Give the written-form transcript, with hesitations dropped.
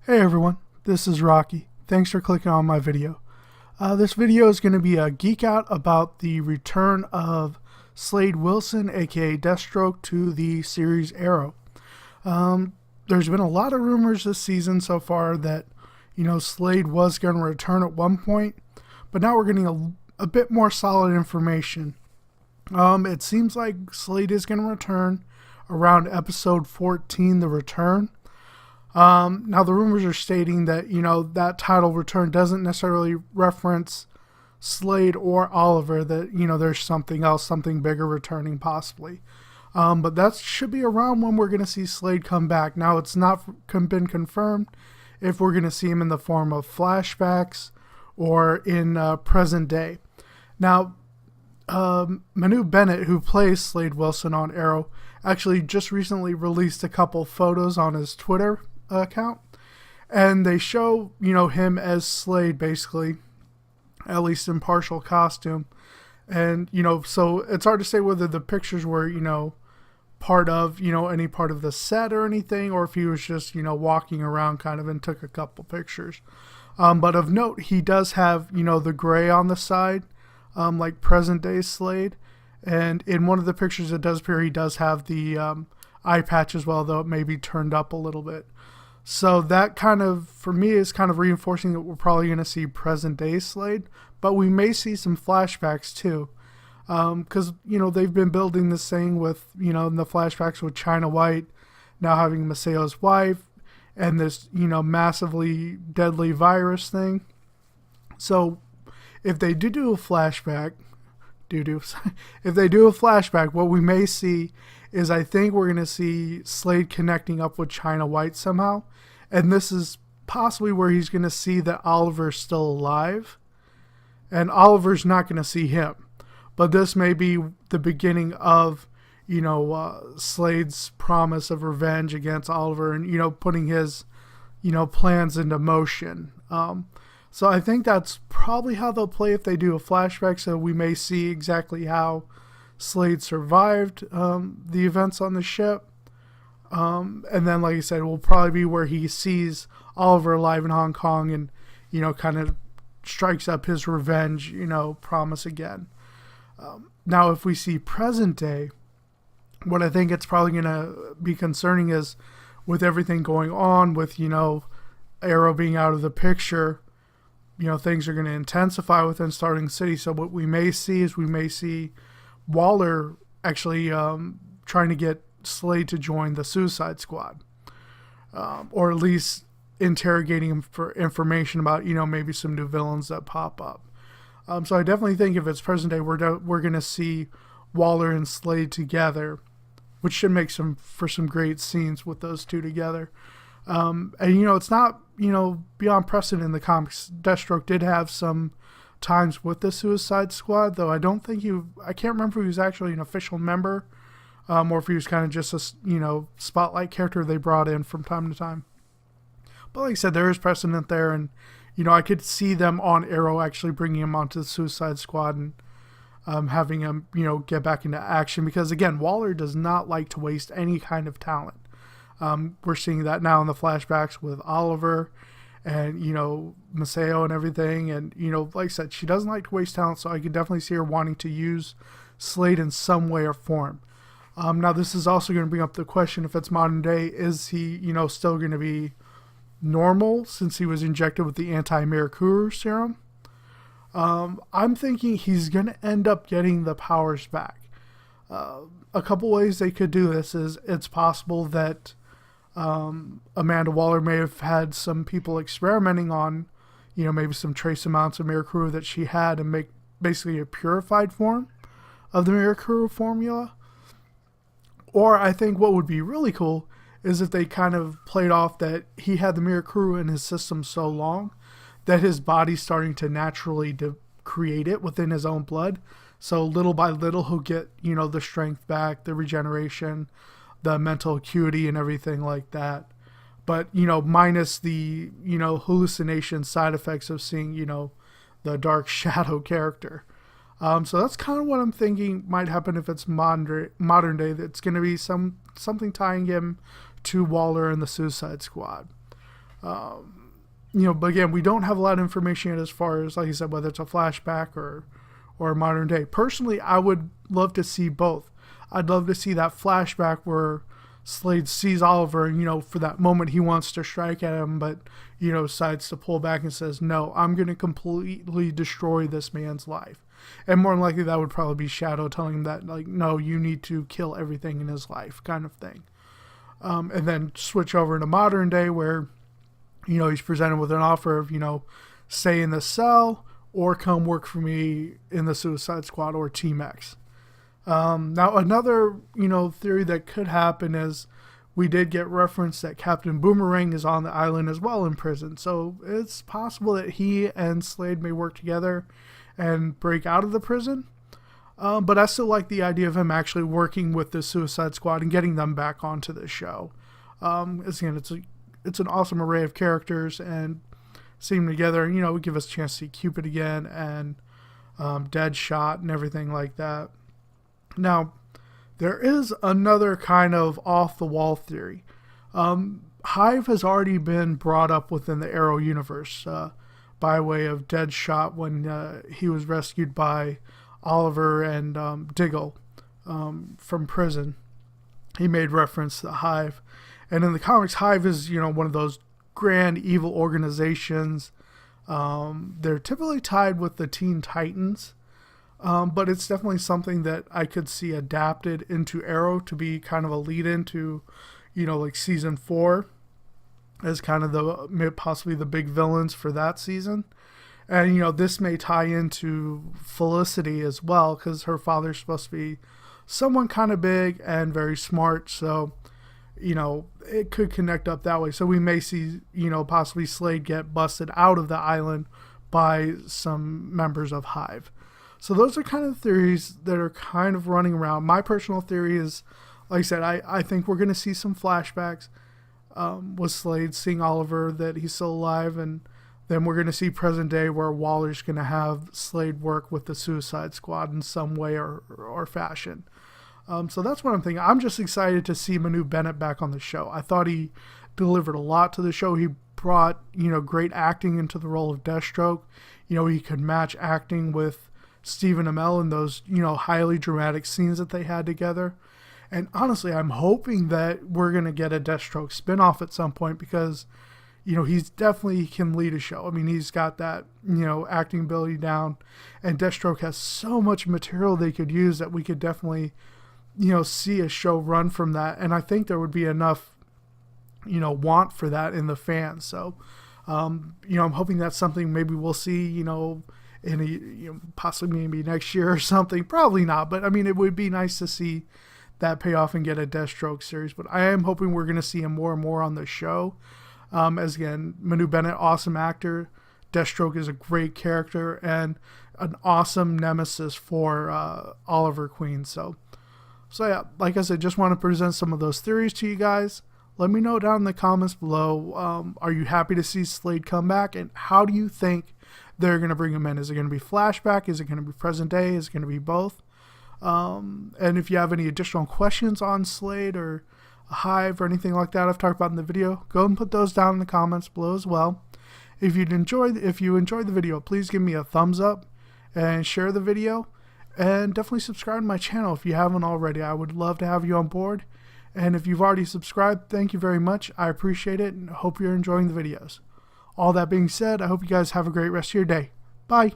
Hey everyone, this is Rocky. Thanks for clicking on my video. This video is going to be a geek out about the return of Slade Wilson, aka Deathstroke, to the series Arrow. There's been a lot of rumors this season so far that, Slade was going to return at one point, but now we're getting a bit more solid information. It seems like Slade is going to return around episode 14, The Return. Now the rumors are stating that, that title return doesn't necessarily reference Slade or Oliver, that, there's something else, something bigger returning possibly. But that should be around when we're going to see Slade come back. Now it's not been confirmed if we're going to see him in the form of flashbacks or in present day. Now, Manu Bennett, who plays Slade Wilson on Arrow, actually just recently released a couple photos on his Twitter account, and they show him as Slade, basically, at least in partial costume. And so it's hard to say whether the pictures were part of any part of the set or anything, or if he was just walking around kind of and took a couple pictures. But of note, he does have the gray on the side, like present day Slade. And in one of the pictures it does appear he does have the eye patch as well, though it may be turned up a little bit. So that kind of, for me, is kind of reinforcing that we're probably going to see present day Slade, but we may see some flashbacks too. Because, they've been building this thing with, in the flashbacks with China White now having Maceo's wife and this, massively deadly virus thing. So if they do a flashback, if they do a flashback, what we may see is, I think we're going to see Slade connecting up with China White somehow. And this is possibly where he's going to see that Oliver's still alive. And Oliver's not going to see him. But this may be the beginning of, Slade's promise of revenge against Oliver and, putting his, plans into motion. So I think that's probably how they'll play if they do a flashback. So we may see exactly how Slade survived the events on the ship. And then, like I said, it will probably be where he sees Oliver alive in Hong Kong and, kind of strikes up his revenge, promise again. Now, if we see present day, what I think it's probably going to be concerning is with everything going on with, Arrow being out of the picture, things are going to intensify within Starling City. So what we may see is Waller actually trying to get Slade to join the Suicide Squad, or at least interrogating him for information about maybe some new villains that pop up. So I definitely think if it's present day, we're going to see Waller and Slade together, which should make for some great scenes with those two together. And it's not beyond precedent in the comics. Deathstroke did have some times with the Suicide Squad, though I can't remember if he was actually an official member, or if he was kind of just a spotlight character they brought in from time to time. But like I said, there is precedent there, and I could see them on Arrow actually bringing him onto the Suicide Squad and having him get back into action, because again, Waller does not like to waste any kind of talent. We're seeing that now in the flashbacks with Oliver and Maceo and everything, and like I said, she doesn't like to waste talent, so I could definitely see her wanting to use Slade in some way or form. Now this is also going to bring up the question, if it's modern day, is he still going to be normal since he was injected with the anti-Mirakuru serum? I'm thinking he's going to end up getting the powers back. A couple ways they could do this is, it's possible that Amanda Waller may have had some people experimenting on, maybe some trace amounts of Mirakuru that she had, and make basically a purified form of the Mirakuru formula. Or I think what would be really cool is if they kind of played off that he had the Mirakuru in his system so long that his body's starting to naturally create it within his own blood. So little by little he'll get, the strength back, the regeneration, the mental acuity and everything like that. But, minus the, hallucination side effects of seeing, the Dark Shadow character. So that's kind of what I'm thinking might happen if it's modern day. That's going to be something tying him to Waller and the Suicide Squad. But again, we don't have a lot of information yet as far as, like I said, whether it's a flashback or modern day. Personally, I would love to see both. I'd love to see that flashback where Slade sees Oliver and, for that moment he wants to strike at him, but, decides to pull back and says, no, I'm going to completely destroy this man's life. And more than likely that would probably be Shadow telling him that, like, no, you need to kill everything in his life kind of thing. And then switch over into modern day where, he's presented with an offer of, stay in the cell or come work for me in the Suicide Squad or Team X. Now, another, theory that could happen is we did get reference that Captain Boomerang is on the island as well in prison. So it's possible that he and Slade may work together and break out of the prison. But I still like the idea of him actually working with the Suicide Squad and getting them back onto the show. Again, it's an awesome array of characters, and seeing them together, would give us a chance to see Cupid again and Deadshot and everything like that. Now, there is another kind of off-the-wall theory. Hive has already been brought up within the Arrow universe by way of Deadshot when he was rescued by Oliver and Diggle from prison. He made reference to the Hive. And in the comics, Hive is, one of those grand evil organizations. They're typically tied with the Teen Titans. But it's definitely something that I could see adapted into Arrow to be kind of a lead-in to, like season 4 as kind of possibly the big villains for that season. And, this may tie into Felicity as well, because her father's supposed to be someone kind of big and very smart. So, it could connect up that way. So we may see, possibly Slade get busted out of the island by some members of Hive. So those are kind of theories that are kind of running around. My personal theory is, like I said, I think we're going to see some flashbacks with Slade seeing Oliver, that he's still alive, and then we're going to see present day where Waller's going to have Slade work with the Suicide Squad in some way or fashion. So that's what I'm thinking. I'm just excited to see Manu Bennett back on the show. I thought he delivered a lot to the show. He brought, great acting into the role of Deathstroke. He could match acting with Stephen Amell in those, highly dramatic scenes that they had together. And honestly, I'm hoping that we're going to get a Deathstroke spinoff at some point because, he's definitely can lead a show. I mean, he's got that, acting ability down, and Deathstroke has so much material they could use that we could definitely, see a show run from that. And I think there would be enough, want for that in the fans. So, I'm hoping that's something maybe we'll see, in possibly maybe next year or something. Probably not, but I mean, it would be nice to see that pay off and get a Deathstroke series. But I am hoping we're going to see him more and more on the show. As again, Manu Bennett, awesome actor. Deathstroke is a great character and an awesome nemesis for Oliver Queen. So yeah, like I said, just want to present some of those theories to you guys. Let me know down in the comments below. Are you happy to see Slade come back? And how do you think they're going to bring him in? Is it going to be flashback? Is it going to be present day? Is it going to be both? And if you have any additional questions on Slade or Hive or anything like that I've talked about in the video, go and put those down in the comments below as well. If you enjoyed the video, please give me a thumbs up and share the video. And definitely subscribe to my channel if you haven't already. I would love to have you on board. And if you've already subscribed, thank you very much. I appreciate it and hope you're enjoying the videos. All that being said, I hope you guys have a great rest of your day. Bye.